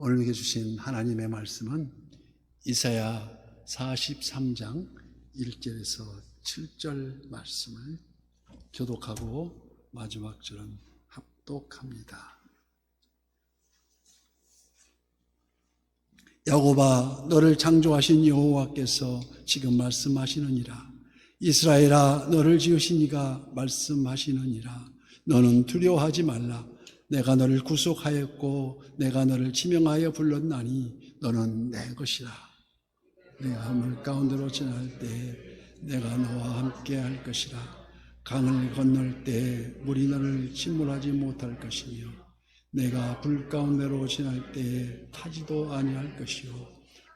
오늘 우리에게 주신 하나님의 말씀은 이사야 43장 1절에서 7절 말씀을 교독하고 마지막 절은 합독합니다. 야곱아, 너를 창조하신 여호와께서 지금 말씀하시느니라. 이스라엘아, 너를 지으신 이가 말씀하시느니라. 너는 두려워하지 말라. 내가 너를 구속하였고 내가 너를 지명하여 불렀나니 너는 내 것이라. 내가 물 가운데로 지날 때 내가 너와 함께 할 것이라. 강을 건널 때 물이 너를 침몰하지 못할 것이며 내가 불 가운데로 지날 때 타지도 아니할 것이요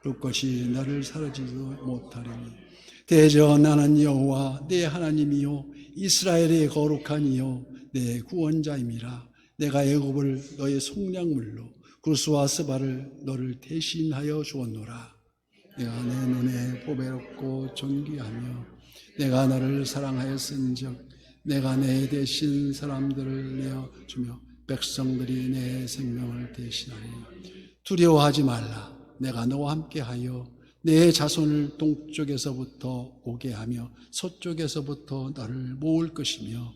불꽃이 너를 사라지도 못하리니 대저 나는 여호와 내 하나님이요 이스라엘의 거룩한 이요 내 구원자임이라. 내가 애굽을 너의 속량물로 구스와 스바를 너를 대신하여 주었노라. 내가 내 눈에 보배롭고 존귀하며 내가 너를 사랑하였은즉 내가 내 대신 사람들을 내어 주며 백성들이 내 생명을 대신하리. 두려워하지 말라. 내가 너와 함께하여 내 자손을 동쪽에서부터 오게 하며 서쪽에서부터 너를 모을 것이며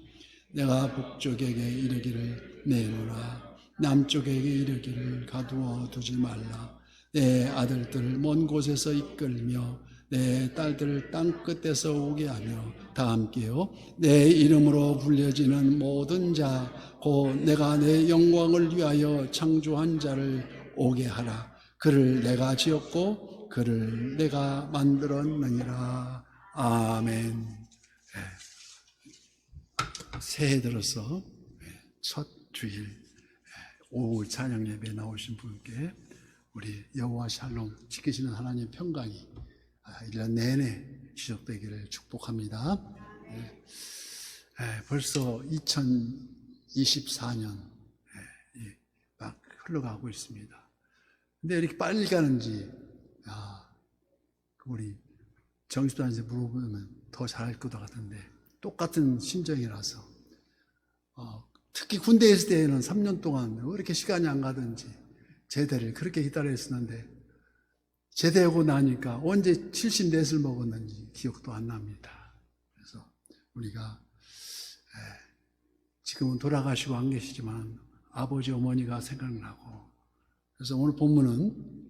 내가 북쪽에게 이르기를 내놓으라. 남쪽에게 이르기를 가두어 두지 말라. 내 아들들을 먼 곳에서 이끌며 내 딸들을 땅 끝에서 오게 하며 다 함께요 내 이름으로 불려지는 모든 자 곧 내가 내 영광을 위하여 창조한 자를 오게 하라. 그를 내가 지었고 그를 내가 만들었느니라. 아멘. 새해 들어서 첫 주일 오후 찬양 예배에 나오신 분께 우리 여호와 샬롬 지키시는 하나님 평강이 1년 내내 지속되기를 축복합니다. 벌써 2024년 막 흘러가고 있습니다. 근데 이렇게 빨리 가는지 우리 정집단한테 물어보면 더 잘할 것 같은데 똑같은 심정이라서 특히 군대에 있을 때에는 3년 동안 왜 이렇게 시간이 안 가든지 제대를 그렇게 기다렸었는데 제대하고 나니까 언제 74을 먹었는지 기억도 안 납니다. 그래서 우리가 지금은 돌아가시고 안 계시지만 아버지 어머니가 생각나고 그래서 오늘 본문은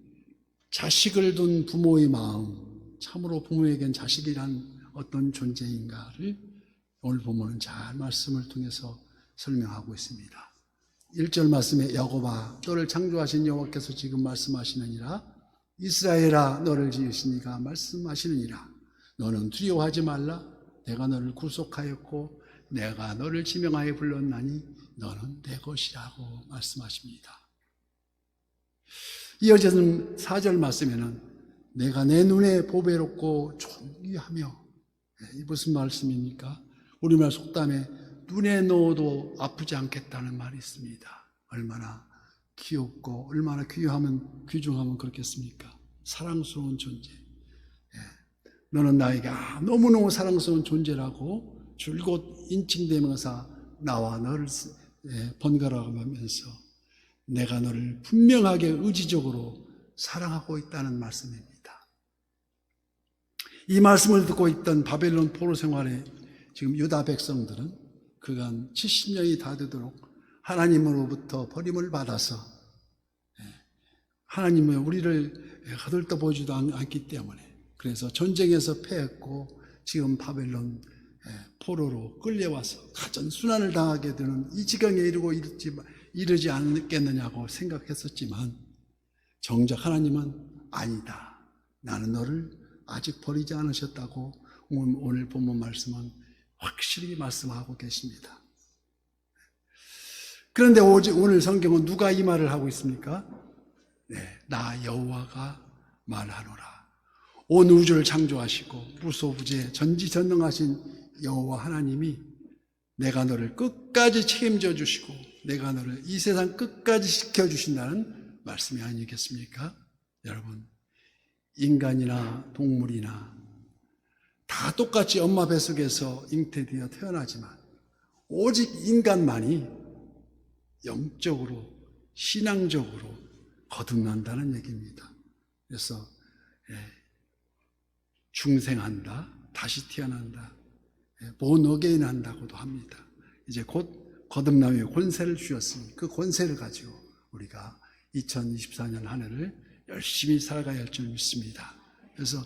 자식을 둔 부모의 마음, 참으로 부모에겐 자식이란 어떤 존재인가를 오늘 본문은 잘 말씀을 통해서 설명하고 있습니다. 1절 말씀에 야곱아, 너를 창조하신 여호와께서 지금 말씀하시느니라. 이스라엘아, 너를 지으신 이가 말씀하시느니라. 너는 두려워하지 말라. 내가 너를 구속하였고 내가 너를 지명하여 불렀나니 너는 내 것이라고 말씀하십니다. 이어지는 4절 말씀에는 내가 내 눈에 보배롭고 존귀하며, 이 무슨 말씀입니까? 우리말 속담에 눈에 넣어도 아프지 않겠다는 말이 있습니다. 얼마나 귀엽고 얼마나 귀중하면 그렇겠습니까? 사랑스러운 존재. 너는 나에게 너무너무 사랑스러운 존재라고 줄곧 인칭되면서 나와 너를 번갈아가면서 내가 너를 분명하게 의지적으로 사랑하고 있다는 말씀입니다. 이 말씀을 듣고 있던 바벨론 포로 생활에 지금 유다 백성들은 그간 70년이 다 되도록 하나님으로부터 버림을 받아서 하나님은 우리를 거들떠보지도 않기 때문에 그래서 전쟁에서 패했고 지금 바벨론 포로로 끌려와서 가전순환을 당하게 되는 이 지경에 이르지 않겠느냐고 생각했었지만 정작 하나님은 아니다. 나는 너를 아직 버리지 않으셨다고 오늘 본문 말씀은 확실히 말씀하고 계십니다. 그런데 오늘 성경은 누가 이 말을 하고 있습니까? 나 여호와가 말하노라. 온 우주를 창조하시고 무소부재 전지전능하신 여호와 하나님이 내가 너를 끝까지 책임져 주시고 내가 너를 이 세상 끝까지 지켜주신다는 말씀이 아니겠습니까? 여러분, 인간이나 동물이나 다 똑같이 엄마 뱃속에서 잉태되어 태어나지만 오직 인간만이 영적으로 신앙적으로 거듭난다는 얘기입니다. 그래서 중생한다, 다시 태어난다, born again 한다고도 합니다. 이제 곧 거듭남의 권세를 주셨으니 그 권세를 가지고 우리가 2024년 한 해를 열심히 살아가야 할 줄 믿습니다. 그래서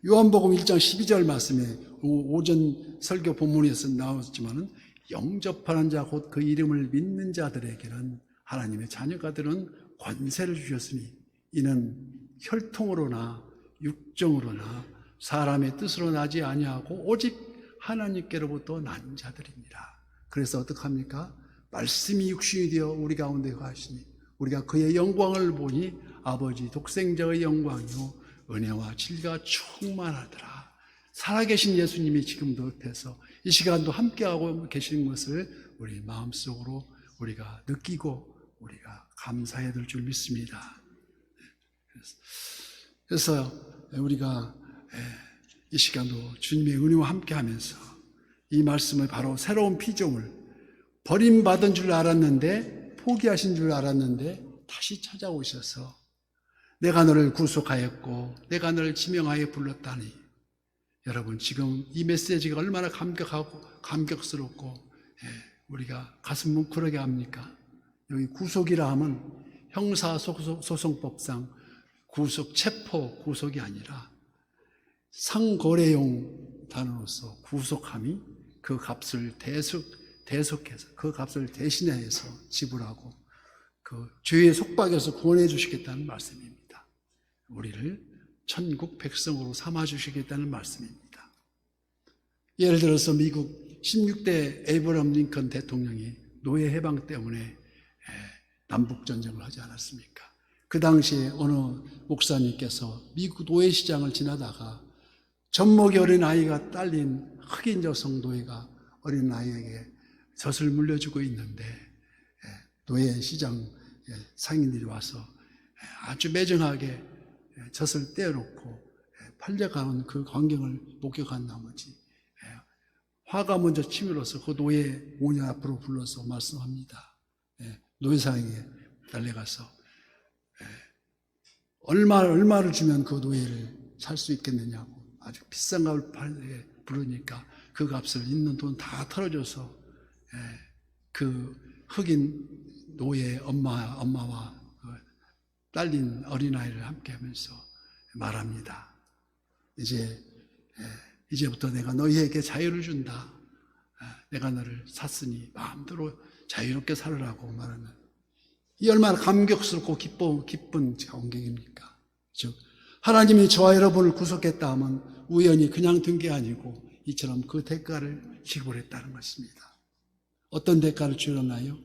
요한복음 1장 12절 말씀에 오전 설교 본문에서 나왔지만은 영접하는 자 곧 그 이름을 믿는 자들에게는 하나님의 자녀가 되는 권세를 주셨으니 이는 혈통으로나 육정으로나 사람의 뜻으로 나지 아니하고 오직 하나님께로부터 난 자들입니다. 그래서 어떡합니까? 말씀이 육신이 되어 우리 가운데 가시니 우리가 그의 영광을 보니 아버지 독생자의 영광이요 은혜와 진리가 충만하더라. 살아계신 예수님이 지금도 옆에서 이 시간도 함께하고 계시는 것을 우리 마음속으로 우리가 느끼고 우리가 감사해야 될 줄 믿습니다. 그래서 우리가 이 시간도 주님의 은혜와 함께하면서 이 말씀을 바로 새로운 피조물, 버림받은 줄 알았는데 포기하신 줄 알았는데 다시 찾아오셔서 내가 너를 구속하였고 내가 너를 지명하여 불렀다니. 여러분 지금 이 메시지가 얼마나 감격하고 감격스럽고 우리가 가슴 뭉클하게 합니까? 여기 구속이라 하면 형사소송법상 구속, 체포 구속이 아니라 상거래용 단어로서 구속함이 그 값을 대속해서 그 값을 대신해서 지불하고 그 죄의 속박에서 구원해 주시겠다는 말씀입니다. 우리를 천국 백성으로 삼아 주시겠다는 말씀입니다. 예를 들어서 미국 16대 에이브러함 링컨 대통령이 노예 해방 때문에 남북전쟁을 하지 않았습니까? 그 당시에 어느 목사님께서 미국 노예 시장을 지나다가 젖먹이 어린 아이가 딸린 흑인 여성 노예가 어린 아이에게 젖을 물려주고 있는데 노예 시장 상인들이 와서 아주 매정하게 젖을 떼어놓고 팔려가는 그 광경을 목격한 나머지 화가 먼저 치밀어서 그 노예 모녀 앞으로 불러서 말씀합니다. 노예상에게 달려가서 얼마를 주면 그 노예를 살 수 있겠느냐고 아주 비싼 값을 부르니까 그 값을 있는 돈 다 털어줘서 그 흑인 노예 엄마와 딸린 어린아이를 함께 하면서 말합니다. 이제부터 내가 너희에게 자유를 준다. 내가 너를 샀으니 마음대로 자유롭게 살으라고 말하는 이 얼마나 감격스럽고 기쁜 광경입니까? 즉 하나님이 저와 여러분을 구속했다 하면 우연히 그냥 든 게 아니고 이처럼 그 대가를 지불했다는 것입니다. 어떤 대가를 치렀나요?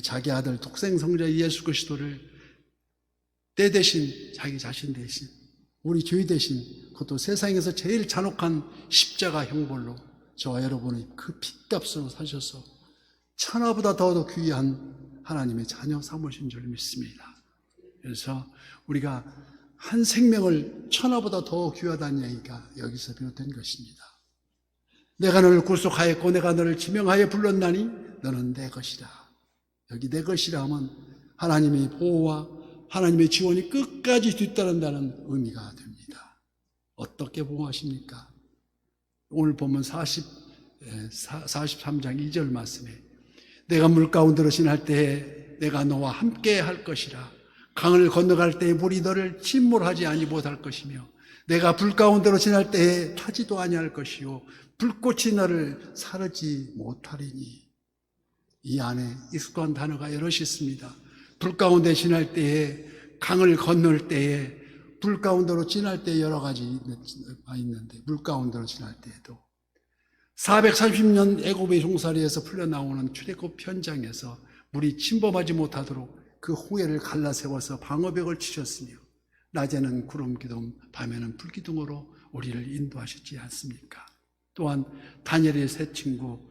자기 아들 독생성자 예수 그리스도를 때 대신 자기 자신 대신 우리 죄 대신 그것도 세상에서 제일 잔혹한 십자가 형벌로 저와 여러분의 그 핏값으로 사셔서 천하보다 더더 귀한 하나님의 자녀 삼으신 줄 믿습니다. 그래서 우리가 한 생명을 천하보다 더 귀하다는 얘기가 여기서 비롯된 것입니다. 내가 너를 구속하였고 내가 너를 지명하여 불렀나니 너는 내 것이다. 여기 내 것이라 하면 하나님의 보호와 하나님의 지원이 끝까지 뒤따른다는 의미가 됩니다. 어떻게 보호하십니까? 오늘 보면 43장 2절 말씀에 내가 물 가운데로 지날 때에 내가 너와 함께 할 것이라. 강을 건너갈 때에 물이 너를 침몰하지 아니 못할 것이며 내가 불 가운데로 지날 때에 타지도 아니할 것이요 불꽃이 너를 사르지 못하리니. 이 안에 익숙한 단어가 여럿이 있습니다. 불 가운데 지날 때에, 강을 건널 때에, 불 가운데로 지날 때 여러 가지 있는데 물 가운데로 지날 때에도 430년 애굽의 종살이에서 풀려나오는 출애굽 현장에서 물이 침범하지 못하도록 그 후회를 갈라세워서 방어벽을 치셨으며 낮에는 구름 기둥, 밤에는 불 기둥으로 우리를 인도하셨지 않습니까? 또한 다니엘의 세 친구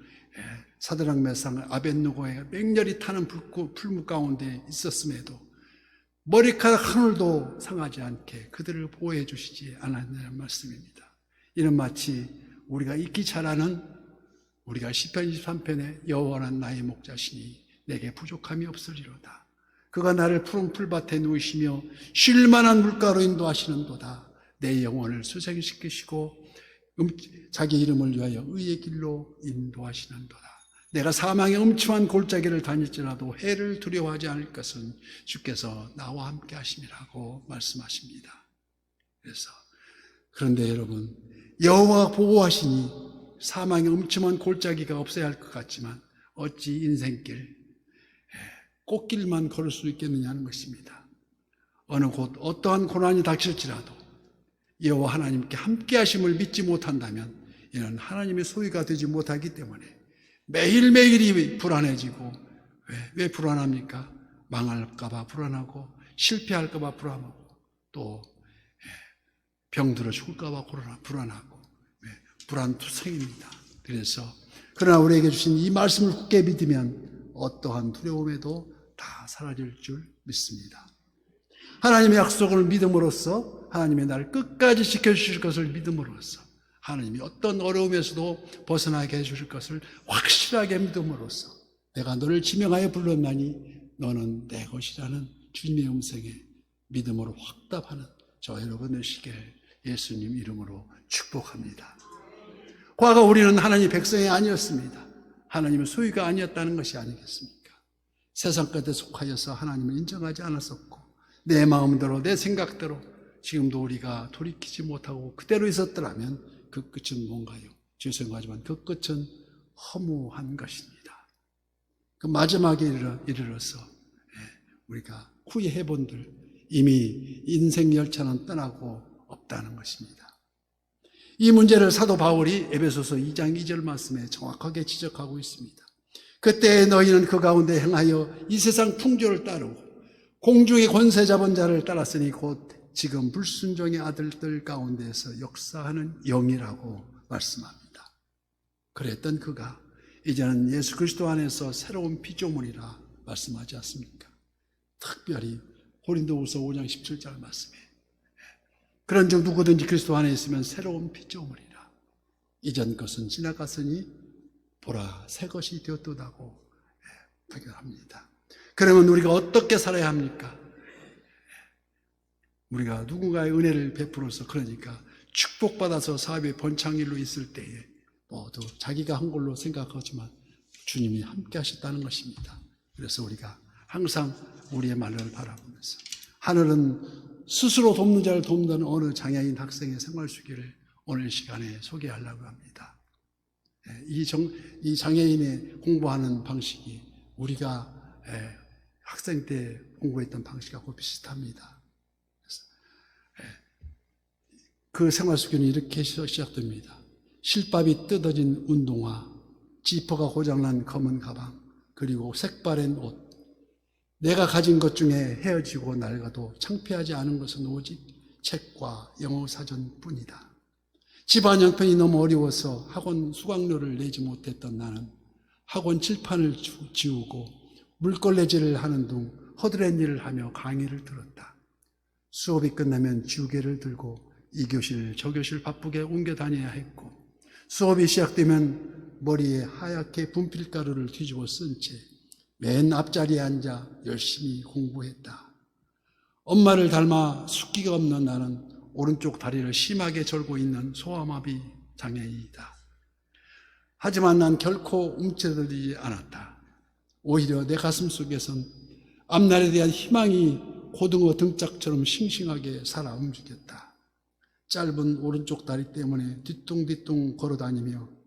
사드락 메상 아벳느고가 맹렬히 타는 풀무 가운데 있었음에도 머리카락 하늘도 상하지 않게 그들을 보호해 주시지 않았느냐는 말씀입니다. 이는 마치 우리가 익히 잘 아는 우리가 시편 23편에 여호와는 나의 목자시니 내게 부족함이 없으리로다. 그가 나를 푸른 풀밭에 누이시며 쉴만한 물가로 인도하시는도다. 내 영혼을 수색시키시고 자기 이름을 위하여 의의 길로 인도하시는도다. 내가 사망의 음침한 골짜기를 다닐지라도 해를 두려워하지 않을 것은 주께서 나와 함께 하심이라고 말씀하십니다. 그런데 여러분, 여호와가 보호하시니 사망의 음침한 골짜기가 없어야 할 것 같지만 어찌 인생길 꽃길만 걸을 수 있겠느냐는 것입니다. 어느 곳 어떠한 고난이 닥칠지라도 여호와 하나님께 함께 하심을 믿지 못한다면 이는 하나님의 소유가 되지 못하기 때문에 매일매일이 불안해지고, 왜 불안합니까? 망할까 봐 불안하고, 실패할까 봐 불안하고, 또 병들어 죽을까 봐 불안하고, 불안투성입니다. 그러나 우리에게 주신 이 말씀을 굳게 믿으면 어떠한 두려움에도 다 사라질 줄 믿습니다. 하나님의 약속을 믿음으로써 하나님의 나를 끝까지 지켜주실 것을 믿음으로써 하나님이 어떤 어려움에서도 벗어나게 해주실 것을 확실하게 믿음으로써 내가 너를 지명하여 불렀나니 너는 내 것이라는 주님의 음성에 믿음으로 확답하는 저 여러분 되시길 예수님 이름으로 축복합니다. 과거 우리는 하나님의 백성이 아니었습니다. 하나님의 소유가 아니었다는 것이 아니겠습니까? 세상 끝에 속하여서 하나님을 인정하지 않았었고 내 마음대로 내 생각대로 지금도 우리가 돌이키지 못하고 그대로 있었더라면 그 끝은 뭔가요? 죄송하지만 그 끝은 허무한 것입니다. 그 마지막에 이르러서 우리가 후회해본들 이미 인생 열차는 떠나고 없다는 것입니다. 이 문제를 사도 바울이 에베소서 2장 2절 말씀에 정확하게 지적하고 있습니다. 그때 너희는 그 가운데 행하여 이 세상 풍조를 따르고 공중의 권세 잡은 자를 따랐으니 곧 지금 불순종의 아들들 가운데에서 역사하는 영이라고 말씀합니다. 그랬던 그가 이제는 예수 그리스도 안에서 새로운 피조물이라 말씀하지 않습니까? 특별히 고린도후서 5장 17절 말씀에 그런즉 누구든지 그리스도 안에 있으면 새로운 피조물이라 이전 것은 지나갔으니 보라 새 것이 되었도다고 표현합니다. 그러면 우리가 어떻게 살아야 합니까? 우리가 누군가의 은혜를 베풀어서 그러니까 축복받아서 사업의 번창일로 있을 때에 모두 자기가 한 걸로 생각하지만 주님이 함께 하셨다는 것입니다. 그래서 우리가 항상 우리의 말을 바라보면서 하늘은 스스로 돕는 자를 돕는 어느 장애인 학생의 생활 수기를 오늘 시간에 소개하려고 합니다. 이 장애인의 공부하는 방식이 우리가 학생 때 공부했던 방식하고 비슷합니다. 그 생활 수기는 이렇게 시작됩니다. 실밥이 뜯어진 운동화, 지퍼가 고장난 검은 가방, 그리고 색바랜 옷. 내가 가진 것 중에 헤어지고 낡아도 창피하지 않은 것은 오직 책과 영어 사전뿐이다. 집안 형편이 너무 어려워서 학원 수강료를 내지 못했던 나는 학원 칠판을 지우고 물걸레질을 하는 등 허드렛 일을 하며 강의를 들었다. 수업이 끝나면 지우개를 들고 이 교실 저 교실 바쁘게 옮겨 다녀야 했고 수업이 시작되면 머리에 하얗게 분필가루를 뒤집어 쓴 채 맨 앞자리에 앉아 열심히 공부했다. 엄마를 닮아 숫기가 없는 나는 오른쪽 다리를 심하게 절고 있는 소아마비 장애인이다. 하지만 난 결코 움츠러들지 않았다. 오히려 내 가슴 속에선 앞날에 대한 희망이 고등어 등짝처럼 싱싱하게 살아 움직였다. 짧은 오른쪽 다리 때문에 뒤뚱뒤뚱 걸어다니며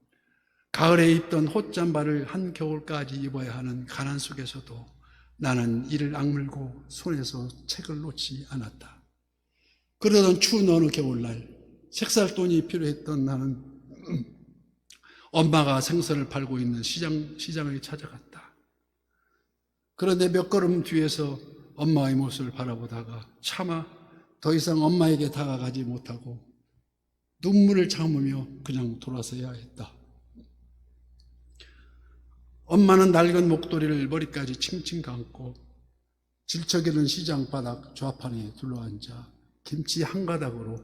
가을에 입던 헛잠바를 한겨울까지 입어야 하는 가난 속에서도 나는 이를 악물고 손에서 책을 놓지 않았다. 그러던 추운 어느 겨울날 색살돈이 필요했던 나는 엄마가 생선을 팔고 있는 시장을 찾아갔다. 그런데 몇 걸음 뒤에서 엄마의 모습을 바라보다가 차마 더 이상 엄마에게 다가가지 못하고 눈물을 참으며 그냥 돌아서야 했다. 엄마는 낡은 목도리를 머리까지 칭칭 감고 질척이는 시장 바닥 좌판에 둘러앉아 김치 한 가닥으로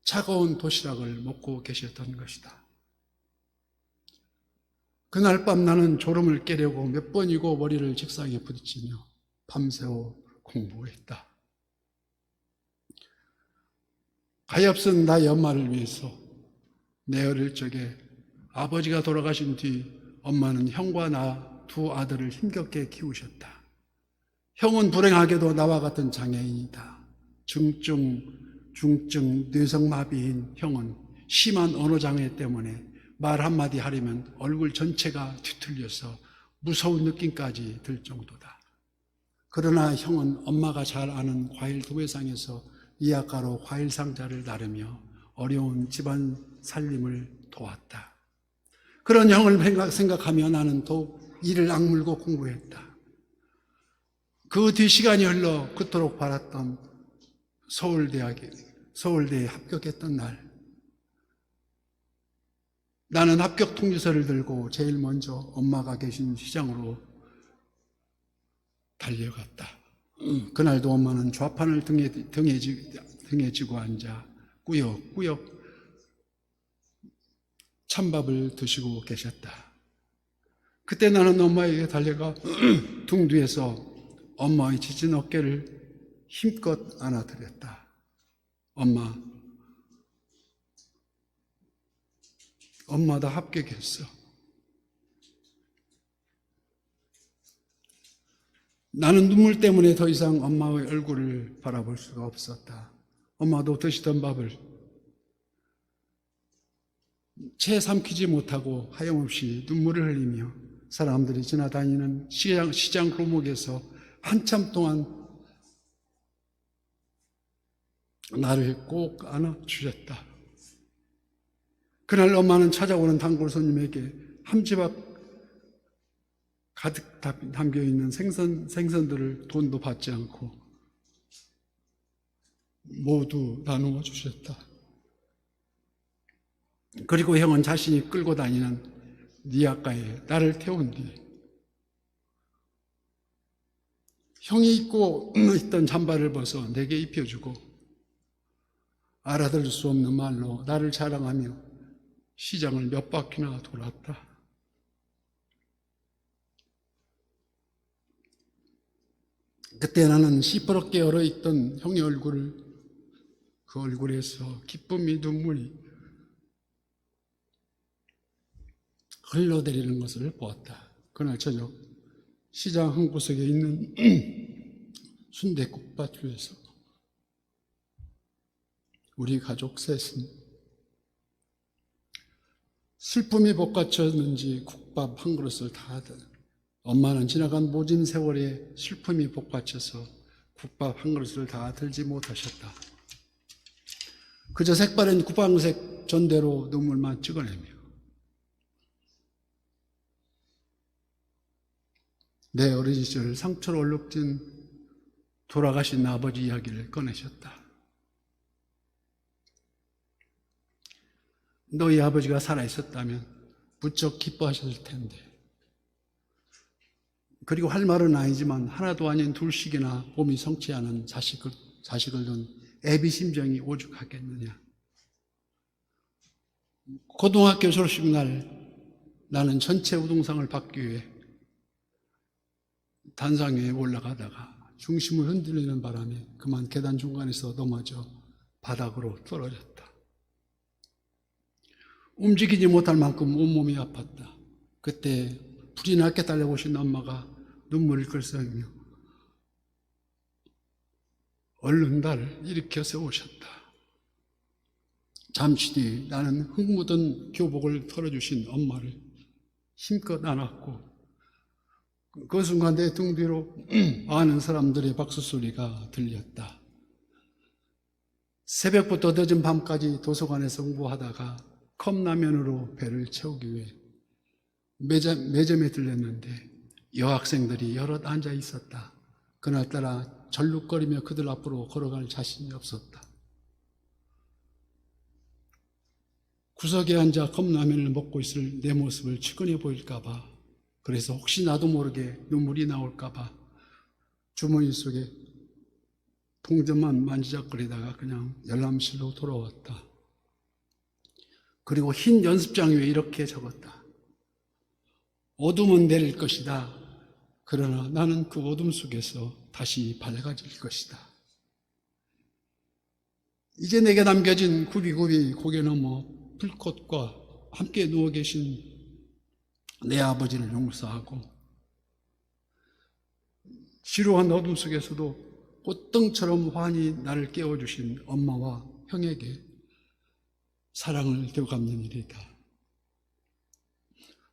차가운 도시락을 먹고 계셨던 것이다. 그날 밤 나는 졸음을 깨려고 몇 번이고 머리를 책상에 부딪히며 밤새워 공부했다. 가엾은 나의 엄마를 위해서 내 어릴 적에 아버지가 돌아가신 뒤 엄마는 형과 나 두 아들을 힘겹게 키우셨다. 형은 불행하게도 나와 같은 장애인이다. 중증 뇌성마비인 형은 심한 언어장애 때문에 말 한마디 하려면 얼굴 전체가 뒤틀려서 무서운 느낌까지 들 정도다. 그러나 형은 엄마가 잘 아는 과일 도매상에서 이아가로 과일 상자를 나르며 어려운 집안 살림을 도왔다. 그런 형을 생각하며 나는 더욱 이를 악물고 공부했다. 그 뒤 시간이 흘러 그토록 바랐던 서울대에 합격했던 날, 나는 합격 통지서를 들고 제일 먼저 엄마가 계신 시장으로 달려갔다. 그날도 엄마는 좌판을 등에 지고 앉아 꾸역꾸역 찬밥을 드시고 계셨다. 그때 나는 엄마에게 달려가 등 뒤에서 엄마의 지친 어깨를 힘껏 안아드렸다. 엄마 다 합격했어. 나는 눈물 때문에 더 이상 엄마의 얼굴을 바라볼 수가 없었다. 엄마도 드시던 밥을 채 삼키지 못하고 하염없이 눈물을 흘리며 사람들이 지나다니는 시장 골목에서 한참 동안 나를 꼭 안아주셨다. 그날 엄마는 찾아오는 단골 손님에게 함집 앞 가득 담겨있는 생선들을 돈도 받지 않고 모두 나누어 주셨다. 그리고 형은 자신이 끌고 다니는 니아가에 나를 태운 뒤 형이 입고 있던 잠바를 벗어 내게 입혀주고 알아들을 수 없는 말로 나를 자랑하며 시장을 몇 바퀴나 돌았다. 그때 나는 시퍼렇게 얼어있던 형의 그 얼굴에서 기쁨이 눈물이 흘러내리는 것을 보았다. 그날 저녁 시장 한 구석에 있는 순댓국밭집에서 우리 가족 셋은 슬픔이 복받쳤는지 국밥 한 그릇을 다 하던 엄마는 지나간 모진 세월에 슬픔이 복받쳐서 국밥 한 그릇을 다 들지 못하셨다. 그저 색바른 구방색 전대로 눈물만 찍어내며 내 어린 시절 상처로 얼룩진 돌아가신 아버지 이야기를 꺼내셨다. 너희 아버지가 살아있었다면 부쩍 기뻐하셨을 텐데. 그리고 할 말은 아니지만 하나도 아닌 둘씩이나 몸이 성치 않은 자식을 둔 애비 심정이 오죽하겠느냐. 고등학교 졸업식 날 나는 전체 우등상을 받기 위해 단상 위에 올라가다가 중심을 흔들리는 바람에 그만 계단 중간에서 넘어져 바닥으로 떨어졌다. 움직이지 못할 만큼 온몸이 아팠다. 그때 불이 나게 달려오신 엄마가 눈물을 글썽이며 얼른 나를 일으켜 세우셨다. 잠시 뒤 나는 흙 묻은 교복을 털어주신 엄마를 힘껏 안았고 그 순간 내 등 뒤로 아는 사람들의 박수 소리가 들렸다. 새벽부터 늦은 밤까지 도서관에서 공부하다가 컵라면으로 배를 채우기 위해 매점에 들렸는데 여학생들이 여럿 앉아 있었다. 그날따라 절룩거리며 그들 앞으로 걸어갈 자신이 없었다. 구석에 앉아 컵라면을 먹고 있을 내 모습을 측은해 보일까봐, 그래서 혹시 나도 모르게 눈물이 나올까봐 주머니 속에 동전만 만지작거리다가 그냥 열람실로 돌아왔다. 그리고 흰 연습장 위에 이렇게 적었다. 어둠은 내릴 것이다. 그러나 나는 그 어둠 속에서 다시 밝아질 것이다. 이제 내게 남겨진 굽이굽이 고개 넘어 풀꽃과 함께 누워 계신 내 아버지를 용서하고, 지루한 어둠 속에서도 꽃등처럼 환히 나를 깨워주신 엄마와 형에게 사랑을 되갚는 일이다.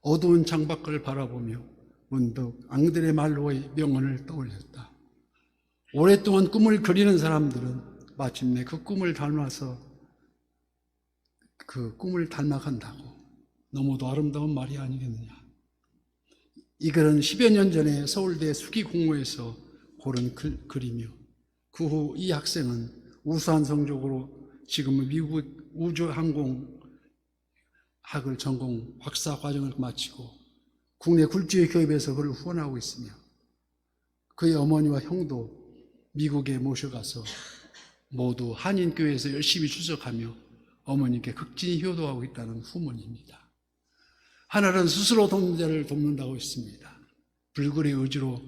어두운 창밖을 바라보며 문득 앙드레 말로의 명언을 떠올렸다. 오랫동안 꿈을 그리는 사람들은 마침내 그 꿈을 닮아서 그 꿈을 닮아간다고. 너무도 아름다운 말이 아니겠느냐. 이 글은 10여 년 전에 서울대 수기공모에서 고른 글이며, 그 후 이 학생은 우수한 성적으로 지금은 미국 우주항공학을 전공 박사 과정을 마치고 국내 굴지의 기업에서 그를 후원하고 있으며, 그의 어머니와 형도 미국에 모셔가서 모두 한인교회에서 열심히 추석하며 어머니께 극진히 효도하고 있다는 후문입니다. 하늘은 스스로 돕는 자를 돕는다고 했습니다. 불굴의 의지로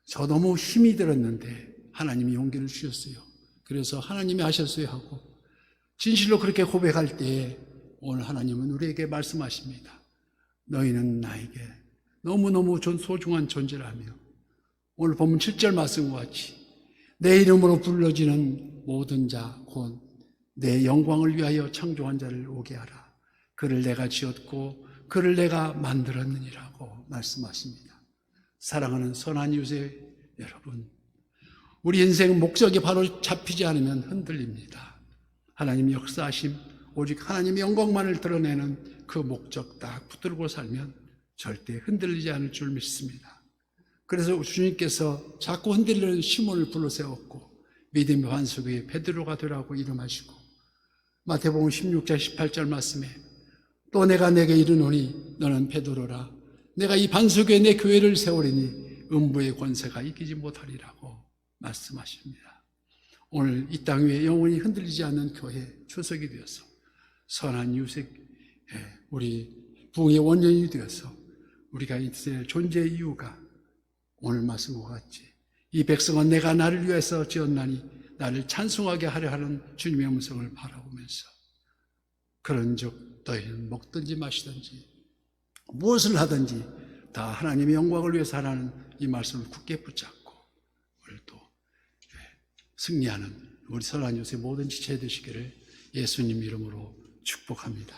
저 너무 힘이 들었는데 하나님이 용기를 주셨어요. 그래서 하나님이 하셨어요 하고 진실로 그렇게 고백할 때에 오늘 하나님은 우리에게 말씀하십니다. 너희는 나에게 너무너무 소중한 존재라며, 오늘 본문 7절 말씀과 같이 내 이름으로 불러지는 모든 자 곧 내 영광을 위하여 창조한 자를 오게 하라. 그를 내가 지었고 그를 내가 만들었느니라고 말씀하십니다. 사랑하는 선한 유세 여러분, 우리 인생 목적이 바로 잡히지 않으면 흔들립니다. 하나님의 역사하심, 오직 하나님의 영광만을 드러내는 그 목적 딱 붙들고 살면 절대 흔들리지 않을 줄 믿습니다. 그래서 주님께서 자꾸 흔들리는 시몬을 불러세웠고 믿음의 반석 위에 베드로가 되라고 이름하시고, 마태복음 16장 18절 말씀에 또 내가 내게 이르노니 너는 베드로라. 내가 이 반석 위에 내 교회를 세우리니 음부의 권세가 이기지 못하리라고 말씀하십니다. 오늘 이 땅 위에 영원히 흔들리지 않는 교회 초석이 되어서 선한 유색, 우리 부흥의 원년이 되어서 우리가 있을 존재의 이유가 오늘 말씀과 같이 이 백성은 내가 나를 위해서 지었나니 나를 찬송하게 하려 하는 주님의 음성을 바라보면서 그런즉 너희는 먹든지 마시든지 무엇을 하든지 다 하나님의 영광을 위해서 하라는 이 말씀을 굳게 붙잡고 오늘도 승리하는 우리 선한 요새 모든 지체 되시기를 예수님 이름으로 축복합니다.